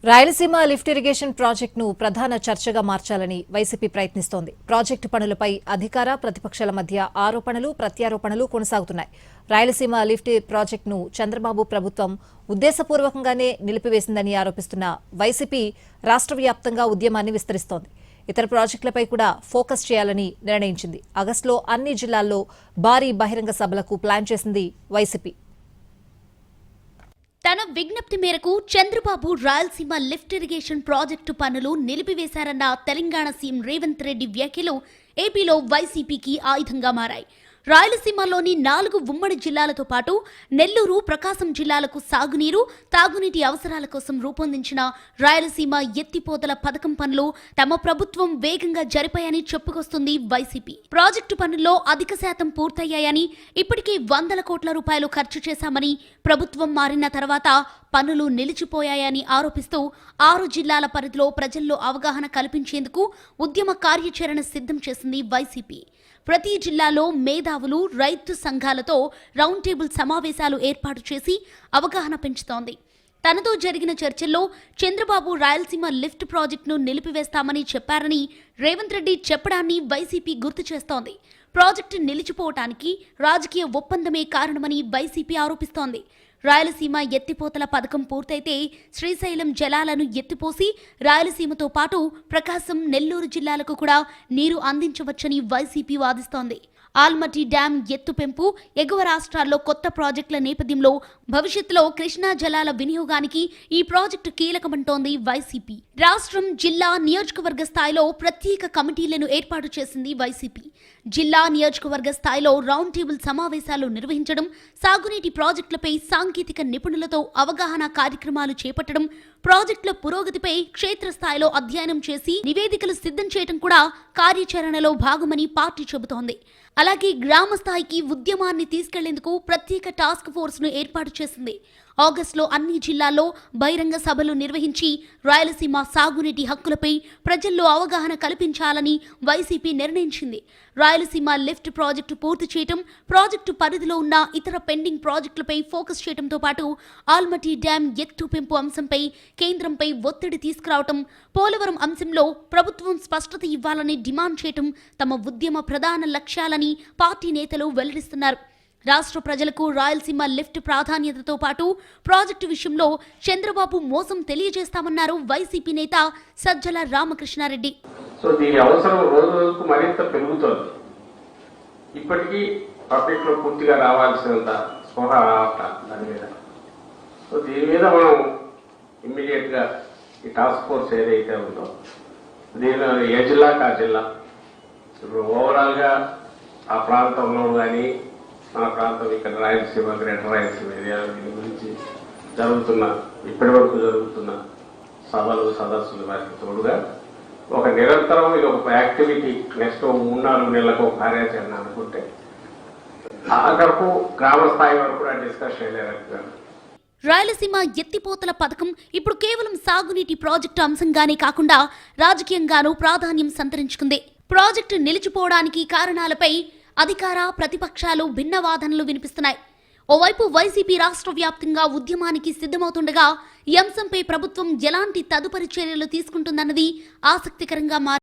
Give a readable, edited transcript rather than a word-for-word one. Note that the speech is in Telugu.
రాయలసీమ లిఫ్ట్ ఇరిగేషన్ ప్రాజెక్టును ప్రధాన చర్చగా మార్చాలని వైసీపీ ప్రయత్నిస్తోంది. ప్రాజెక్టు పనులపై అధికార ప్రతిపక్షాల మధ్య ఆరోపణలు ప్రత్యారోపణలు కొనసాగుతున్నాయి. రాయలసీమ లిఫ్ట్ ప్రాజెక్టును చంద్రబాబు ప్రభుత్వం ఉద్దేశపూర్వకంగానే నిలిపివేసిందని ఆరోపిస్తున్న వైసీపీ రాష్ట్ర వ్యాప్తంగా ఉద్యమాన్ని విస్తరిస్తోంది. ఇతర ప్రాజెక్టులపై కూడా ఫోకస్ చేయాలని నిర్ణయించింది. ఆగస్టులో అన్ని జిల్లాల్లో భారీ బహిరంగ సభలకు ప్లాన్ చేసింది వైసీపీ. తన విజ్ఞప్తి మేరకు Chandrababu Rayalaseema lift irrigation project పనులు నిలిపివేశారన్న తెలంగాణ సీఎం రేవంత్ రెడ్డి వ్యాఖ్యలు ఏపీలో వైసీపీకి ఆయుధంగా మారాయి. రాయలసీమలోని 4 ఉమ్మడి జిల్లాలతో పాటు నెల్లూరు, ప్రకాశం జిల్లాలకు సాగునీరు, తాగునీటి అవసరాల కోసం రూపొందించిన రాయలసీమ ఎత్తిపోతల పథకం పనులు తమ ప్రభుత్వం వేగంగా జరిపాయని చెప్పుకొస్తుంది వైసీపీ. ప్రాజెక్టు పనుల్లో అధిక శాతం పూర్తయ్యాయని, ఇప్పటికే 100 కోట్ల రూపాయలు ఖర్చు చేశామని, ప్రభుత్వం మారిన తర్వాత పనులు నిలిచిపోయాయని ఆరోపిస్తూ 6 జిల్లాల పరిధిలో ప్రజల్లో అవగాహన కల్పించేందుకు ఉద్యమ కార్యాచరణ సిద్ధం చేసింది వైసీపీ. ప్రతి జిల్లాలో మేధావులు, రైతు సంఘాలతో రౌండ్ టేబుల్ సమావేశాలు ఏర్పాటు చేసి అవగాహన పెంచుతోంది. తనతో జరిగిన చర్చల్లో చంద్రబాబు రాయలసీమ లిఫ్ట్ ప్రాజెక్టును నిలిపివేస్తామని చెప్పారని రేవంత్ రెడ్డి చెప్పడాన్ని వైసీపీ గుర్తు చేస్తోంది. ప్రాజెక్టు నిలిచిపోవటానికి రాజకీయ ఒప్పందమే కారణమని వైసీపీ ఆరోపిస్తోంది. రాయలసీమ ఎత్తిపోతల పథకం పూర్తయితే శ్రీశైలం జలాలను ఎత్తిపోసి రాయలసీమతో పాటు ప్రకాశం, నెల్లూరు జిల్లాలకు కూడా నీరు అందించవచ్చని వైసీపీ వాదిస్తోంది. ఆల్మట్టి డ్యాం ఎత్తు పెంపు, ఎగువ రాష్ట్రాల్లో కొత్త ప్రాజెక్టుల నేపథ్యంలో భవిష్యత్తులో కృష్ణా జలాల వినియోగానికి ఈ ప్రాజెక్టు కీలకమంటోంది వైసీపీ. రాష్ట్రం, జిల్లా, నియోజకవర్గ స్థాయిలో ప్రత్యేక కమిటీలను ఏర్పాటు చేసింది వైసీపీ. జిల్లా, నియోజకవర్గ స్థాయిలో రౌండ్ టేబుల్ సమావేశాలు నిర్వహించడం, సాగునీటి ప్రాజెక్టులపై సాంకేతిక నిపుణులతో అవగాహన కార్యక్రమాలు చేపట్టడం, ప్రాజెక్టుల పురోగతిపై క్షేత్రస్థాయిలో అధ్యయనం చేసి నివేదికలు సిద్ధం చేయడం కూడా కార్యాచరణలో భాగమని పార్టీ చెబుతోంది. అలాగే గ్రామ స్థాయికి ఉద్యమాన్ని తీసుకెళ్లేందుకు ప్రత్యేక టాస్క్ ఫోర్స్ ను ఏర్పాటు చేసింది. ఆగస్టులో అన్ని జిల్లాల్లో బహిరంగ సభలు నిర్వహించి రాయలసీమ సాగునీటి హక్కులపై ప్రజల్లో అవగాహన కల్పించాలని వైసీపీ నిర్ణయించింది. రాయలసీమ లిఫ్ట్ ప్రాజెక్టు పూర్తి చేయడం, ప్రాజెక్టు పరిధిలో ఉన్న ఇతర పెండింగ్ ప్రాజెక్టులపై ఫోకస్ చేయడంతో పాటు ఆల్మట్టి డ్యాం ఎత్తు పెంపు అంశంపై కేంద్రంపై ఒత్తిడి తీసుకురావడం, పోలవరం అంశంలో ప్రభుత్వం స్పష్టత ఇవ్వాలని డిమాండ్ చేయడం తమ ఉద్యమ ప్రధాన లక్ష్యాలని పార్టీ నేతలు వెల్లడిస్తున్నారు. రాష్ట్ర ప్రజలకు రాయలసీమ లిఫ్ట్ ప్రాధాన్యతతో పాటు ప్రాజెక్టు విషయంలో చంద్రబాబు మోసం తెలియజేస్తామన్నారు వైసీపీ నేత సజ్జల రామకృష్ణారెడ్డి. సో దీని అవసరం రోజు రోజుకు మరింత పెరుగుతోంది. ఇప్పటికీ పబ్లిక్ లో పూర్తిగా రావాల్సినంత స్పృహ దాని మీద. సో దీని మీద మనం ఇమ్మీడియట్ గా ఈ టాస్క్ ఫోర్స్ ఏదైతే ఉందో దీనిలో ఏ జిల్లాకి ఆ జిల్లా, ఇప్పుడు ఓవరాల్ గా ఆ ప్రాంతంలో కానీ మన ప్రాంతం ఇక్కడ రాయలసీమ, గ్రేటర్ రాయలసీమ ఏరియా దీని గురించి ఇప్పటి వరకు జరుగుతున్న సభలు, సదస్సులు వారికి తోడుగా ఒక నిరంతరం ఇది ఒక యాక్టివిటీ నెక్స్ట్ 3-4 నెలలకు ఒక కార్యాచరణ అనుకుంటే అక్కడకు గ్రామ స్థాయి వరకు కూడా డిస్కస్ చేయలేరు. రాయలసీమ ఎత్తిపోతల పథకం ఇప్పుడు కేవలం సాగునీటి ప్రాజెక్టు అంశంగానే కాకుండా రాజకీయంగానూ ప్రాధాన్యం సంతరించుకుంది. ప్రాజెక్టు నిలిచిపోవడానికి కారణాలపై అధికార ప్రతిపక్షాలు భిన్న వాదనలు వినిపిస్తున్నాయి. ఓవైపు వైసీపీ రాష్ట్ర వ్యాప్తంగా ఉద్యమానికి సిద్ధమవుతుండగా ఈ అంశంపై ప్రభుత్వం ఎలాంటి తదుపరి చర్యలు తీసుకుంటుందన్నది ఆసక్తికరంగా మారింది.